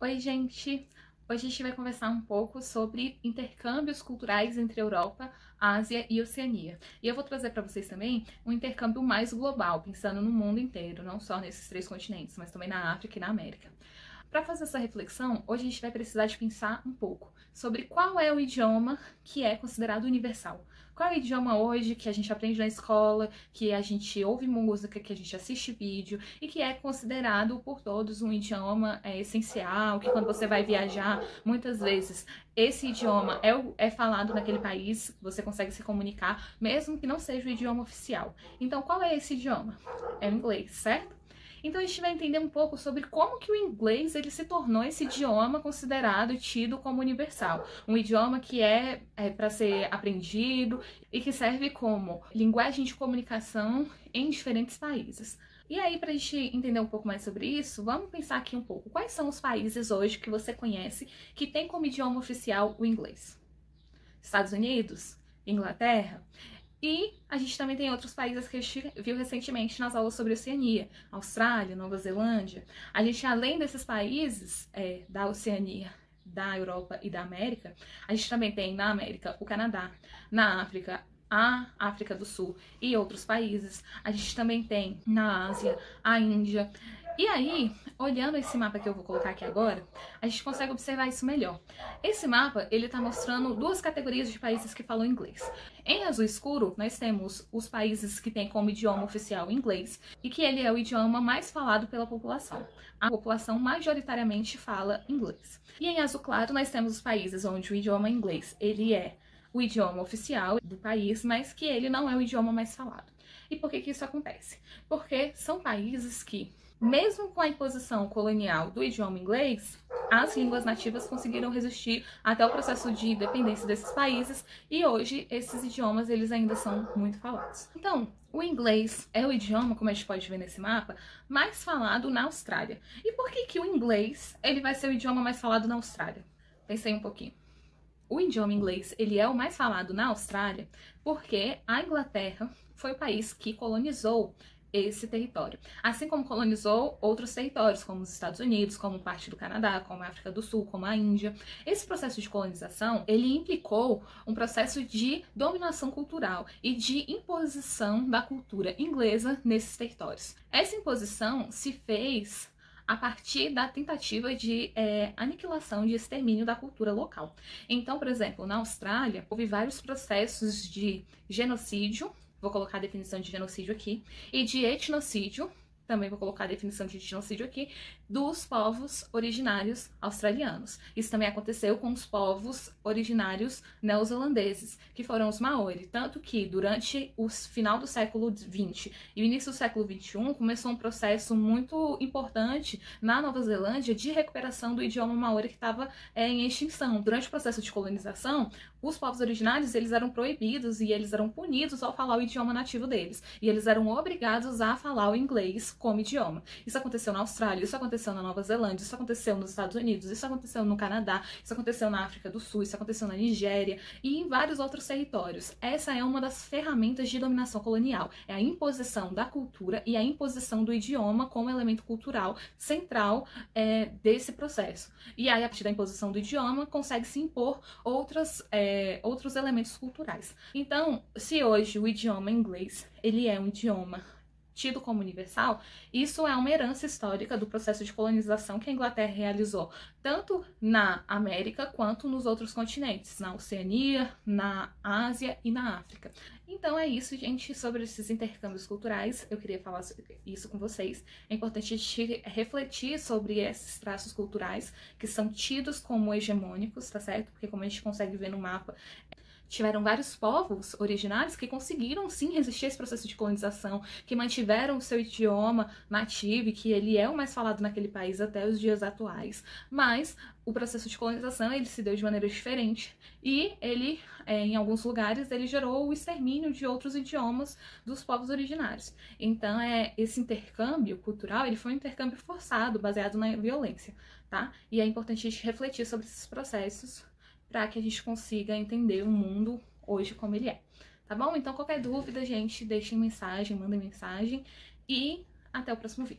Oi, gente! Hoje a gente vai conversar um pouco sobre intercâmbios culturais entre Europa, Ásia e Oceania. E eu vou trazer para vocês também um intercâmbio mais global, pensando no mundo inteiro, não só nesses três continentes, mas também na África e na América. Para fazer essa reflexão, hoje a gente vai precisar de pensar um pouco sobre qual é o idioma que é considerado universal. Qual é o idioma hoje que a gente aprende na escola, que a gente ouve música, que a gente assiste vídeo e que é considerado por todos um idioma essencial, que quando você vai viajar, muitas vezes esse idioma é falado naquele país, você consegue se comunicar, mesmo que não seja o idioma oficial. Então, qual é esse idioma? É o inglês, certo? Então a gente vai entender um pouco sobre como que o inglês ele se tornou esse idioma considerado e tido como universal. Um idioma que é para ser aprendido e que serve como linguagem de comunicação em diferentes países. E aí, para a gente entender um pouco mais sobre isso, vamos pensar aqui um pouco. Quais são os países hoje que você conhece que tem como idioma oficial o inglês? Estados Unidos? Inglaterra? E a gente também tem outros países que a gente viu recentemente nas aulas sobre Oceania, Austrália, Nova Zelândia. A gente, além desses países da Oceania, da Europa e da América, a gente também tem na América o Canadá, na África a África do Sul e outros países. A gente também tem na Ásia a Índia. E aí, olhando esse mapa que eu vou colocar aqui agora, a gente consegue observar isso melhor. Esse mapa, ele tá mostrando duas categorias de países que falam inglês. Em azul escuro, nós temos os países que têm como idioma oficial o inglês e que ele é o idioma mais falado pela população. A população majoritariamente fala inglês. E em azul claro, nós temos os países onde o idioma inglês, ele é o idioma oficial do país, mas que ele não é o idioma mais falado. E por que que isso acontece? Porque são países que, mesmo com a imposição colonial do idioma inglês, as línguas nativas conseguiram resistir até o processo de independência desses países e hoje esses idiomas eles ainda são muito falados. Então, o inglês é o idioma, como a gente pode ver nesse mapa, mais falado na Austrália. E por que que o inglês ele vai ser o idioma mais falado na Austrália? Pensei um pouquinho. O idioma inglês ele é o mais falado na Austrália porque a Inglaterra foi o país que colonizou esse território, assim como colonizou outros territórios, como os Estados Unidos, como parte do Canadá, como a África do Sul, como a Índia. Esse processo de colonização, ele implicou um processo de dominação cultural e de imposição da cultura inglesa nesses territórios. Essa imposição se fez a partir da tentativa de aniquilação, de extermínio da cultura local. Então, por exemplo, na Austrália, houve vários processos de genocídio, vou colocar a definição de genocídio aqui, e de etnocídio, também vou colocar a definição de genocídio aqui, dos povos originários australianos. Isso também aconteceu com os povos originários neozelandeses, que foram os Maori. Tanto que durante o final do século XX e o início do século XXI, começou um processo muito importante na Nova Zelândia de recuperação do idioma Maori que estava em extinção. Durante o processo de colonização, os povos originários eles eram proibidos e eles eram punidos ao falar o idioma nativo deles. E eles eram obrigados a falar o inglês como idioma. Isso aconteceu na Austrália, isso aconteceu na Nova Zelândia, isso aconteceu nos Estados Unidos, isso aconteceu no Canadá, isso aconteceu na África do Sul, isso aconteceu na Nigéria e em vários outros territórios. Essa é uma das ferramentas de dominação colonial. É a imposição da cultura e a imposição do idioma como elemento cultural central desse processo. E aí, a partir da imposição do idioma, consegue-se impor outros elementos culturais. Então, se hoje o idioma inglês ele é um idioma tido como universal, isso é uma herança histórica do processo de colonização que a Inglaterra realizou, tanto na América quanto nos outros continentes, na Oceania, na Ásia e na África. Então é isso, gente, sobre esses intercâmbios culturais. Eu queria falar isso com vocês. É importante a gente refletir sobre esses traços culturais que são tidos como hegemônicos, tá certo? Porque como a gente consegue ver no mapa, tiveram vários povos originários que conseguiram sim resistir a esse processo de colonização, que mantiveram o seu idioma nativo e que ele é o mais falado naquele país até os dias atuais. Mas o processo de colonização ele se deu de maneira diferente e ele, em alguns lugares, ele gerou o extermínio de outros idiomas dos povos originários. Então, esse intercâmbio cultural ele foi um intercâmbio forçado, baseado na violência, tá? E é importante a gente refletir sobre esses processos para que a gente consiga entender o mundo hoje como ele é, tá bom? Então qualquer dúvida, gente, deixem mensagem, mandem mensagem e até o próximo vídeo.